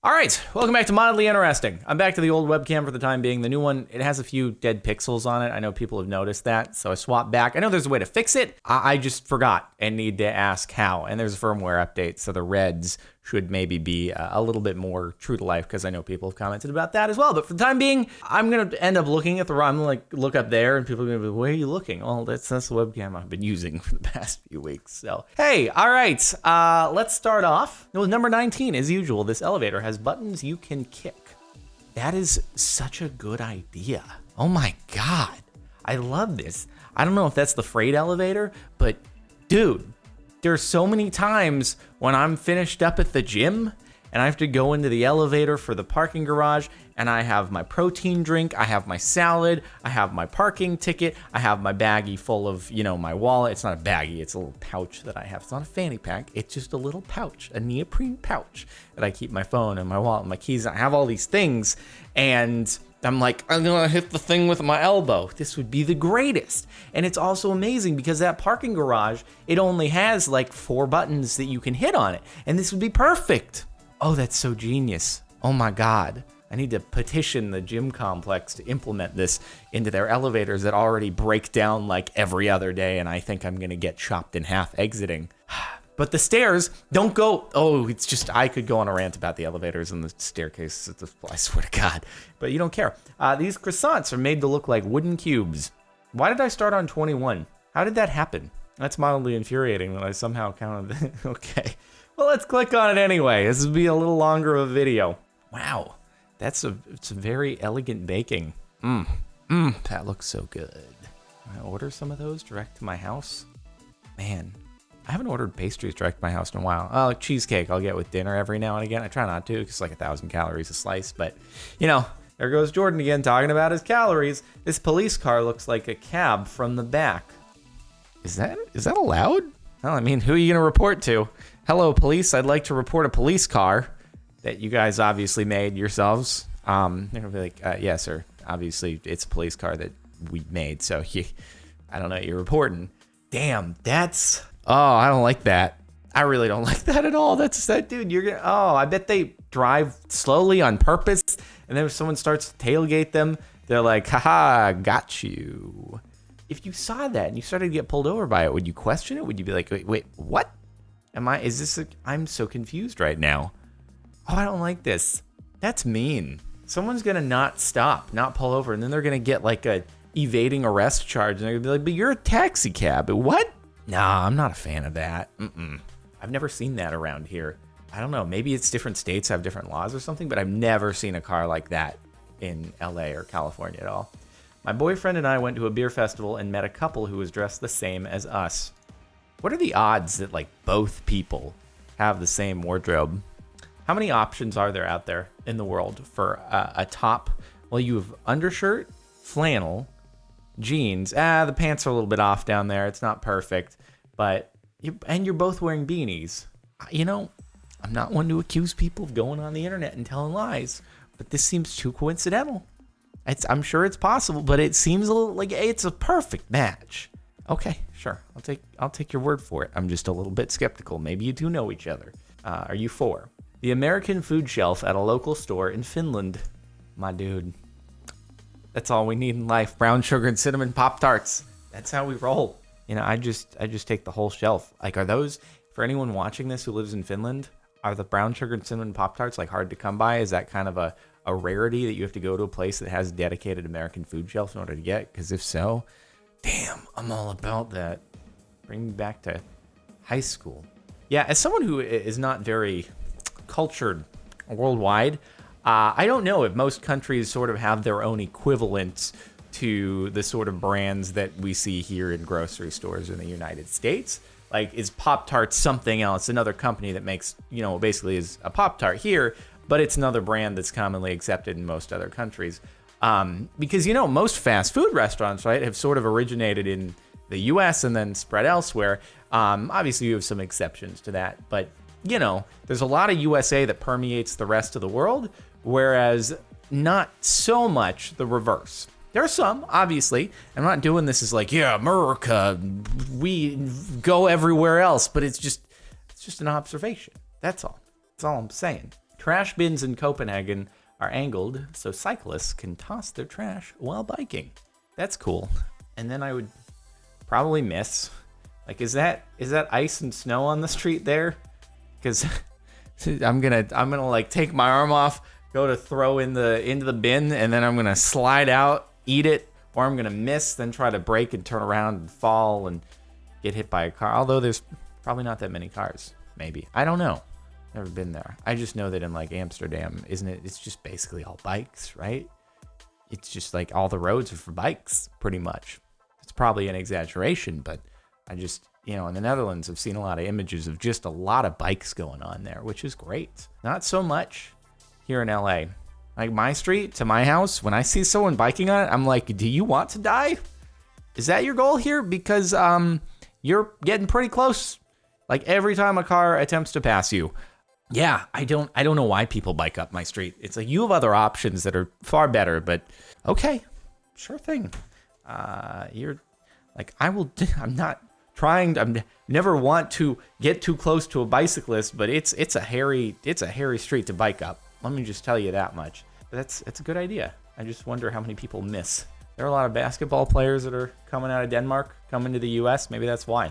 All right, welcome back to Mildly Interesting. I'm back to the old webcam for the time being. The new one, it has a few dead pixels on it. I know people have noticed that, so I swapped back. I know there's a way to fix it. I just forgot and need to ask how. And there's a firmware update, so the reds should maybe be a little bit more true to life, because I know people have commented about that as well. But for the time being, I'm going to end up looking at I'm going to look up there, and people are going to be, where are you looking? Oh, that's the webcam I've been using for the past few weeks. So, hey, all right, let's start off with number 19. As usual, this elevator has buttons you can kick. That is such a good idea. Oh my God, I love this. I don't know if that's the freight elevator, but dude, there's so many times when I'm finished up at the gym and I have to go into the elevator for the parking garage, and I have my protein drink, I have my salad, I have my parking ticket, I have my baggie full of, my wallet. It's not a baggie, it's a little pouch that I have. It's not a fanny pack, it's just a little pouch, a neoprene pouch that I keep my phone and my wallet and my keys in. I have all these things, and I'm like, I'm gonna hit the thing with my elbow. This would be the greatest. And it's also amazing because that parking garage, it only has like 4 buttons that you can hit on it. And this would be perfect. Oh, that's so genius. Oh my God. I need to petition the gym complex to implement this into their elevators that already break down like every other day. And I think I'm gonna get chopped in half exiting. But the stairs don't go. Oh, it's just, I could go on a rant about the elevators and the staircase. I swear to God. But you don't care. These croissants are made to look like wooden cubes. Why did I start on 21? How did that happen? That's mildly infuriating that I somehow counted. Okay. Well, let's click on it anyway. This will be a little longer of a video. Wow. It's a very elegant baking. That looks so good. Can I order some of those direct to my house? Man. I haven't ordered pastries direct to my house in a while. Oh, like cheesecake I'll get with dinner every now and again. I try not to because it's like 1,000 calories a slice. But, there goes Jordan again talking about his calories. This police car looks like a cab from the back. Is that allowed? Well, I mean, who are you going to report to? Hello, police. I'd like to report a police car that you guys obviously made yourselves. They're going to be like, yeah, sir. Obviously, it's a police car that we made. So, I don't know what you're reporting. Damn, that's... Oh, I don't like that. I really don't like that at all. That's that, dude. I bet they drive slowly on purpose, and then if someone starts to tailgate them, they're like, haha, got you. If you saw that and you started to get pulled over by it, would you question it? Would you be like, wait, what? I'm so confused right now. Oh, I don't like this. That's mean. Someone's gonna not stop, not pull over, and then they're gonna get like a evading arrest charge, and they're gonna be like, but you're a taxi cab. What? Nah, I'm not a fan of that. I've never seen that around here. I don't know, maybe it's different states have different laws or something, but I've never seen a car like that in LA or California at all. My boyfriend and I went to a beer festival and met a couple who was dressed the same as us. What are the odds that like both people have the same wardrobe? How many options are there out there in the world for a top? Well, you have undershirt, flannel, jeans. The pants are a little bit off down there. It's not perfect, but you're both wearing beanies. I'm not one to accuse people of going on the internet and telling lies, but this seems too coincidental. I'm sure it's possible, but it seems a little like it's a perfect match. Okay, sure. I'll take your word for it. I'm just a little bit skeptical. Maybe you do know each other. Are you 4? The American food shelf at a local store in Finland. My dude. That's all we need in life. Brown sugar and cinnamon Pop-Tarts. That's how we roll. I just take the whole shelf. Like, are those, for anyone watching this who lives in Finland, are the brown sugar and cinnamon Pop-Tarts like hard to come by? Is that kind of a rarity that you have to go to a place that has dedicated American food shelf in order to get? Because if so, damn, I'm all about that. Bring me back to high school. Yeah, as someone who is not very cultured worldwide, I don't know if most countries sort of have their own equivalents to the sort of brands that we see here in grocery stores in the United States. Like, is Pop-Tart something else? Another company that makes, basically is a Pop-Tart here, but it's another brand that's commonly accepted in most other countries. Because, most fast food restaurants, right, have sort of originated in the US and then spread elsewhere. Obviously, you have some exceptions to that, but, there's a lot of USA that permeates the rest of the world, whereas not so much the reverse. There are some, obviously. I'm not doing this as like, yeah, America, we go everywhere else, but it's just an observation. That's all. That's all I'm saying. trash bins in Copenhagen are angled so cyclists can toss their trash while biking. That's cool. And then I would probably miss. Like, is that ice and snow on the street there? Because I'm gonna like take my arm off, go to throw into the bin, and then I'm gonna slide out, eat it, or I'm gonna miss, then try to brake and turn around and fall and get hit by a car. Although there's probably not that many cars. Maybe. I don't know. Never been there. I just know that in like Amsterdam, isn't it? It's just basically all bikes, right? It's just like all the roads are for bikes, pretty much. It's probably an exaggeration, but I just, in the Netherlands, I've seen a lot of images of just a lot of bikes going on there, which is great. Not so much here in LA. Like my street to my house, when I see someone biking on it, I'm like, do you want to die? Is that your goal here? Because you're getting pretty close. Like every time a car attempts to pass you. Yeah, I don't know why people bike up my street. It's like you have other options that are far better, but okay, sure thing. You're like, I'm not trying to, I'm never want to get too close to a bicyclist, but it's a hairy street to bike up. Let me just tell you that much. But that's a good idea. I just wonder how many people miss. There are a lot of basketball players that are coming out of Denmark, coming to the US. Maybe that's why.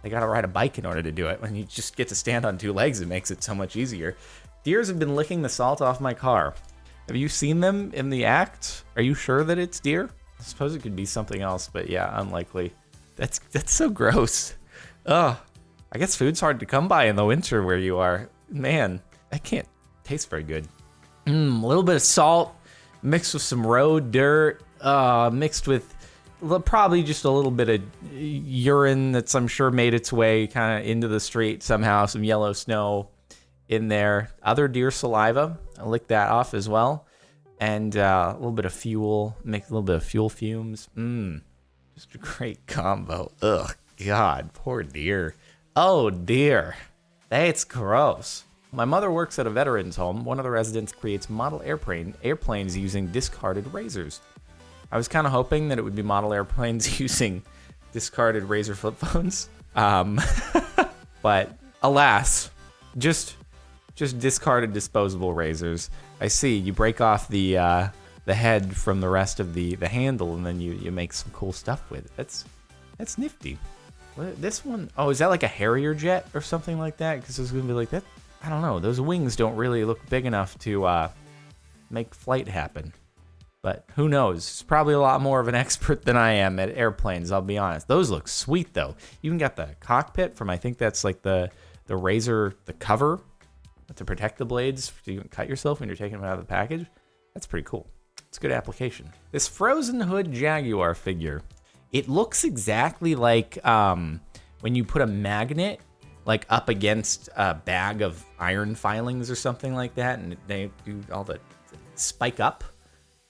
They got to ride a bike in order to do it. When you just get to stand on two legs, it makes it so much easier. Deers have been licking the salt off my car. Have you seen them in the act? Are you sure that it's deer? I suppose it could be something else, but yeah, unlikely. That's so gross. Ugh. I guess food's hard to come by in the winter where you are. Man, that can't taste very good. A little bit of salt mixed with some road dirt, mixed with probably just a little bit of urine that's, I'm sure, made its way kind of into the street somehow. Some yellow snow in there. Other deer saliva. I licked that off as well. And a little bit of fuel. Make a little bit of fuel fumes. Just a great combo. Ugh, God, poor deer. Oh, dear. That's gross. My mother works at a veterans home. One of the residents creates model airplanes using discarded razors. I was kind of hoping that it would be model airplanes using discarded razor flip phones. But alas, just discarded disposable razors. I see. You break off the head from the rest of the handle, and then you make some cool stuff with it. That's nifty. This one, oh, is that like a Harrier jet or something like that? Because it's gonna be like that. I don't know. Those wings don't really look big enough to make flight happen. But who knows? It's probably a lot more of an expert than I am at airplanes, I'll be honest. Those look sweet, though. You even got the cockpit from, I think that's like the razor, the cover to protect the blades so you can cut yourself when you're taking them out of the package. That's pretty cool. It's a good application. This Frozen Hood Jaguar figure, it looks exactly like when you put a magnet like up against a bag of iron filings or something like that, and they do all the spike up.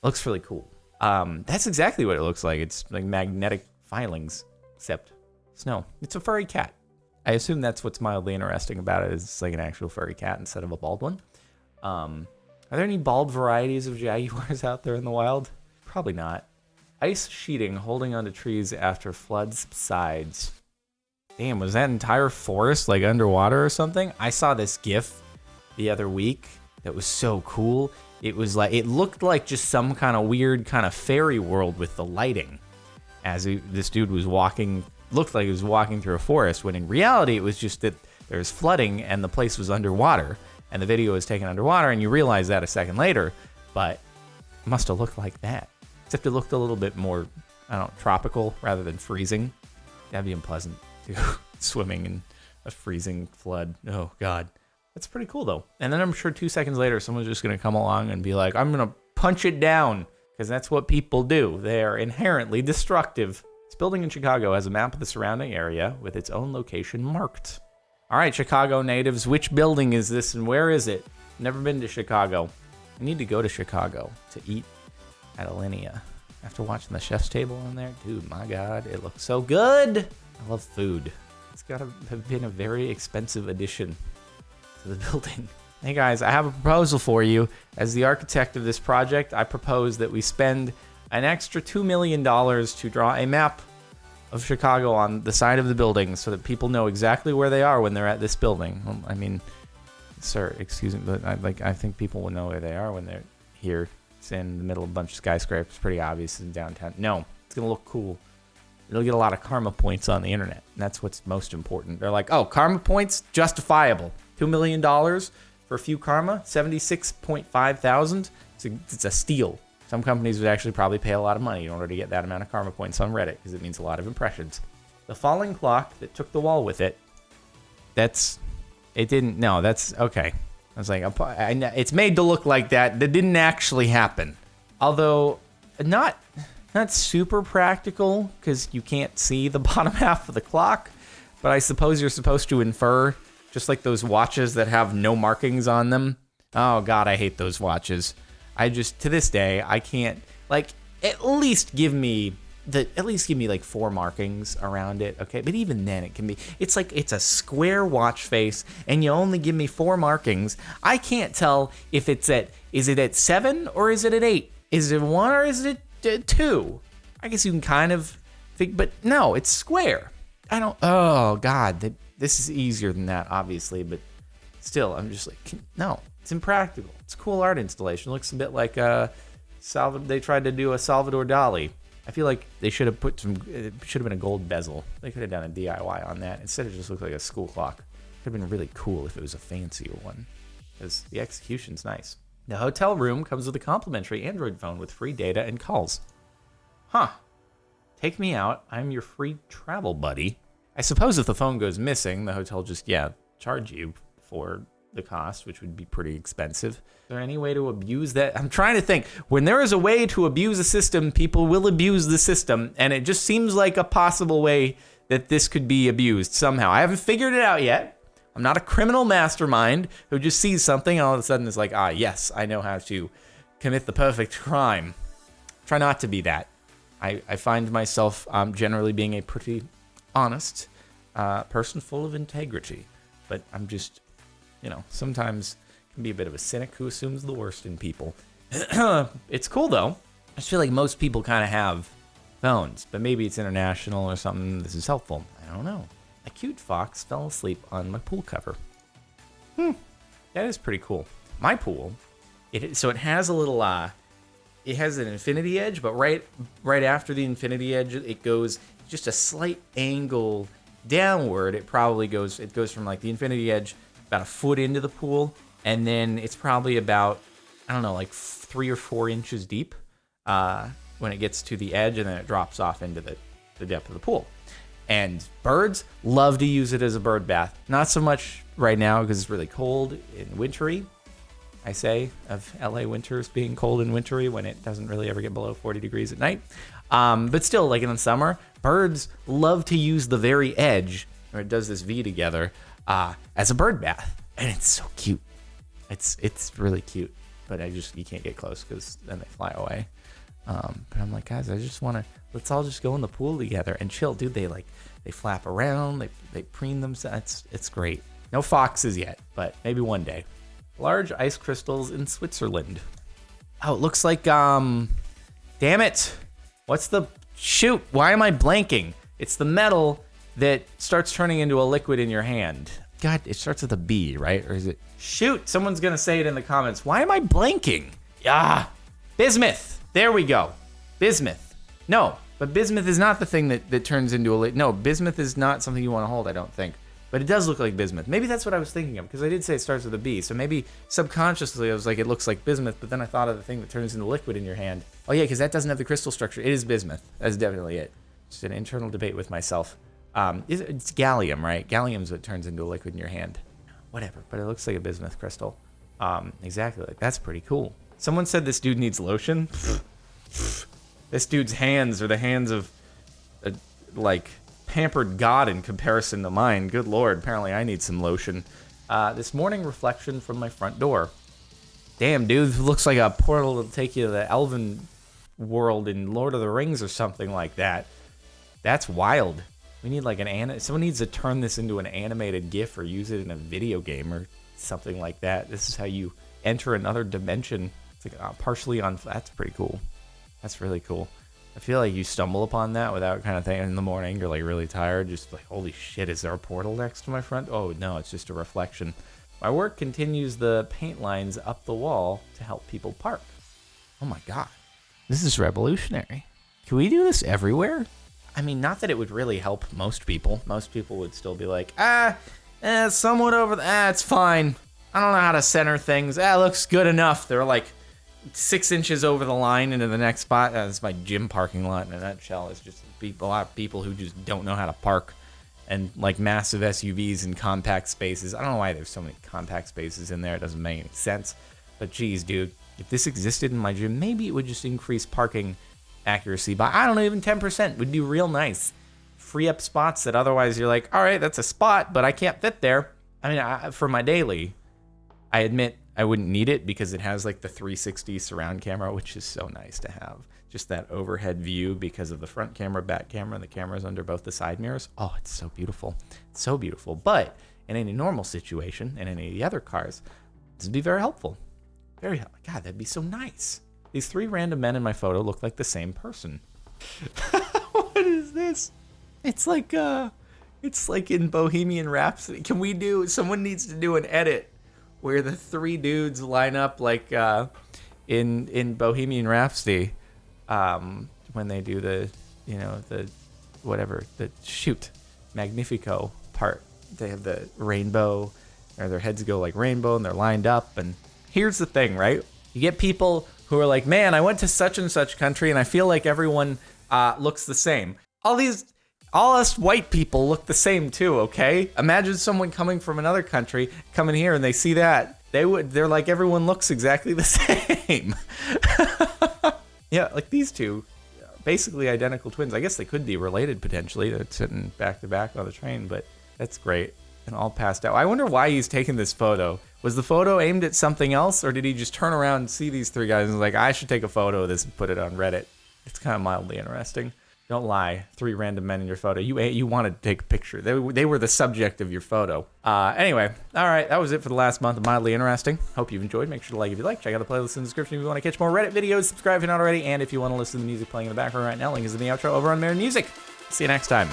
Looks really cool. That's exactly what it looks like. It's like magnetic filings, except snow. It's a furry cat. I assume that's what's mildly interesting about it, is it's like an actual furry cat instead of a bald one. Are there any bald varieties of jaguars out there in the wild? Probably not. Ice sheeting holding onto trees after flood subsides. Damn, was that entire forest like underwater or something? I saw this GIF the other week that was so cool. It was like, it looked like just some kind of weird kind of fairy world with the lighting as this dude was walking, looked like he was walking through a forest, when in reality it was just that there was flooding and the place was underwater and the video was taken underwater, and you realize that a second later, but it must have looked like that. Except it looked a little bit more, I don't know, tropical rather than freezing. That'd be unpleasant to go swimming in a freezing flood. Oh, God. That's pretty cool, though. And then I'm sure 2 seconds later, someone's just going to come along and be like, I'm going to punch it down, because that's what people do. They are inherently destructive. This building in Chicago has a map of the surrounding area with its own location marked. All right, Chicago natives, which building is this and where is it? Never been to Chicago. I need to go to Chicago to eat at Alinea. After watching the chef's table on there, dude, my God, it looks so good. I love food. It's got to have been a very expensive addition to the building. Hey guys, I have a proposal for you. As the architect of this project, I propose that we spend an extra $2 million to draw a map of Chicago on the side of the building so that people know exactly where they are when they're at this building. Well, I mean, sir, excuse me, but I think people will know where they are when they're here. It's in the middle of a bunch of skyscrapers. Pretty obvious in downtown. No, it's going to look cool. It'll get a lot of karma points on the internet. And that's what's most important. They're like, oh, karma points, justifiable. $2 million for a few karma, 76.5 thousand. It's a steal. Some companies would actually probably pay a lot of money in order to get that amount of karma points on Reddit because it means a lot of impressions. The falling clock that took the wall with it, that's okay. I was like, it's made to look like that. That didn't actually happen. Although, not super practical because you can't see the bottom half of the clock. But I suppose you're supposed to infer, just like those watches that have no markings on them. Oh, God, I hate those watches. To this day, I can't, at least give me like 4 markings around it, okay? But even then, it's a square watch face, and you only give me 4 markings. I can't tell if is it at 7 or is it at 8? Is it 1 or is it at 2? I guess you can kind of think, but no, it's square. Oh, God, this is easier than that, obviously, but still, I'm just like, no, it's impractical. It's a cool art installation. It looks a bit like they tried to do a Salvador Dali. I feel like they should have it should have been a gold bezel. They could have done a DIY on that. Instead, it just looked like a school clock. Could have been really cool if it was a fancier one, because the execution's nice. The hotel room comes with a complimentary Android phone with free data and calls. Huh. Take me out. I'm your free travel buddy. I suppose if the phone goes missing, the hotel just, charge you for the cost, which would be pretty expensive. Is there any way to abuse that? I'm trying to think. When there is a way to abuse a system, people will abuse the system, and it just seems like a possible way that this could be abused somehow. I haven't figured it out yet. I'm not a criminal mastermind who just sees something and all of a sudden is like, yes, I know how to commit the perfect crime. Try not to be that. I find myself generally being a pretty honest person full of integrity, but I'm just, sometimes can be a bit of a cynic who assumes the worst in people. It's cool, though. I just feel like most people kind of have phones, but maybe it's international or something. This is helpful. I don't know. A cute fox fell asleep on my pool cover. That is pretty cool. My pool, it has a little, it has an infinity edge, but right after the infinity edge, it goes just a slight angle downward. It goes from like the infinity edge about a foot into the pool, and then it's probably about, 3 or 4 inches deep when it gets to the edge, and then it drops off into the depth of the pool. And birds love to use it as a bird bath. Not so much right now because it's really cold and wintry. I say of LA winters being cold and wintry when it doesn't really ever get below 40 degrees at night. But still, like in the summer, birds love to use the very edge, where it does this V together, as a bird bath. And it's so cute. It's really cute. But you can't get close because then they fly away. But I'm like, guys, I just want to, let's all just go in the pool together and chill. Dude, they flap around, they preen themselves. It's great. No foxes yet, but maybe one day. Large ice crystals in Switzerland. Oh, it looks like, damn it. Shoot, why am I blanking? It's the metal that starts turning into a liquid in your hand. God, it starts with a B, right? Or is it? Shoot, someone's going to say it in the comments. Why am I blanking? Bismuth. There we go. Bismuth. No, but bismuth is not the thing that turns into a liquid. No, bismuth is not something you want to hold, I don't think. But it does look like bismuth. Maybe that's what I was thinking of, because I did say it starts with a B. So maybe subconsciously I was like, it looks like bismuth, but then I thought of the thing that turns into liquid in your hand. Oh yeah, because that doesn't have the crystal structure. It is bismuth. That's definitely it. Just an internal debate with myself. It's gallium, right? Gallium's what turns into a liquid in your hand. Whatever, but it looks like a bismuth crystal. Exactly. That's pretty cool. Someone said this dude needs lotion. This dude's hands are the hands of, pampered God in comparison to mine. Good Lord, apparently I need some lotion. This morning reflection from my front door. Damn, dude, looks like a portal that'll take you to the elven world in Lord of the Rings or something like that. That's wild. We need someone needs to turn this into an animated GIF or use it in a video game or something like that. This is how you enter another dimension. It's like partially on. That's pretty cool. That's really cool. I feel like you stumble upon that without kind of thinking in the morning. You're like really tired. Just like, holy shit, is there a portal next to my front? Oh no, it's just a reflection. My work continues the paint lines up the wall to help people park. Oh my God. This is revolutionary. Can we do this everywhere? I mean, not that it would really help most people. Most people would still be like, somewhat over it's fine. I don't know how to center things. It looks good enough. They're like 6 inches over the line into the next spot. That's my gym parking lot in a nutshell. It's just a lot of people who just don't know how to park, and like massive SUVs and compact spaces. I don't know why there's so many compact spaces in there. It doesn't make any sense. But geez, dude, if this existed in my gym, maybe it would just increase parking accuracy by, I don't know, even 10%. Would be real nice. Free up spots that otherwise you're like, all right, that's a spot, but I can't fit there. I mean, for my daily, I admit I wouldn't need it because it has like the 360 surround camera, which is so nice to have. Just that overhead view because of the front camera, back camera, and the cameras under both the side mirrors. Oh, it's so beautiful. It's so beautiful. But in any normal situation, in any of the other cars, this would be very helpful. Very helpful. God, that'd be so nice. These 3 random men in my photo look like the same person. What is this? It's like in Bohemian Rhapsody. Someone needs to do an edit where the 3 dudes line up like in Bohemian Rhapsody when they do the shoot Magnifico part. They have the rainbow, or their heads go like rainbow and they're lined up. And here's the thing, right? You get people who are like, man, I went to such and such country and I feel like everyone looks the same. All us white people look the same too, okay? Imagine someone coming from another country coming here and they see that. They're like, everyone looks exactly the same. Yeah, like these two, basically identical twins. I guess they could be related potentially. They're sitting back to back on the train, but that's great. And all passed out. I wonder why he's taking this photo. Was the photo aimed at something else, or did he just turn around and see these 3 guys and was like, I should take a photo of this and put it on Reddit? It's kind of mildly interesting. Don't lie. 3 random men in your photo. You wanted to take a picture. They were the subject of your photo. Anyway, all right. That was it for the last month of Mildly Interesting. Hope you've enjoyed. Make sure to like if you like. Check out the playlist in the description if you want to catch more Reddit videos. Subscribe if you're not already. And if you want to listen to the music playing in the background right now, link is in the outro over on Mirror Music. See you next time.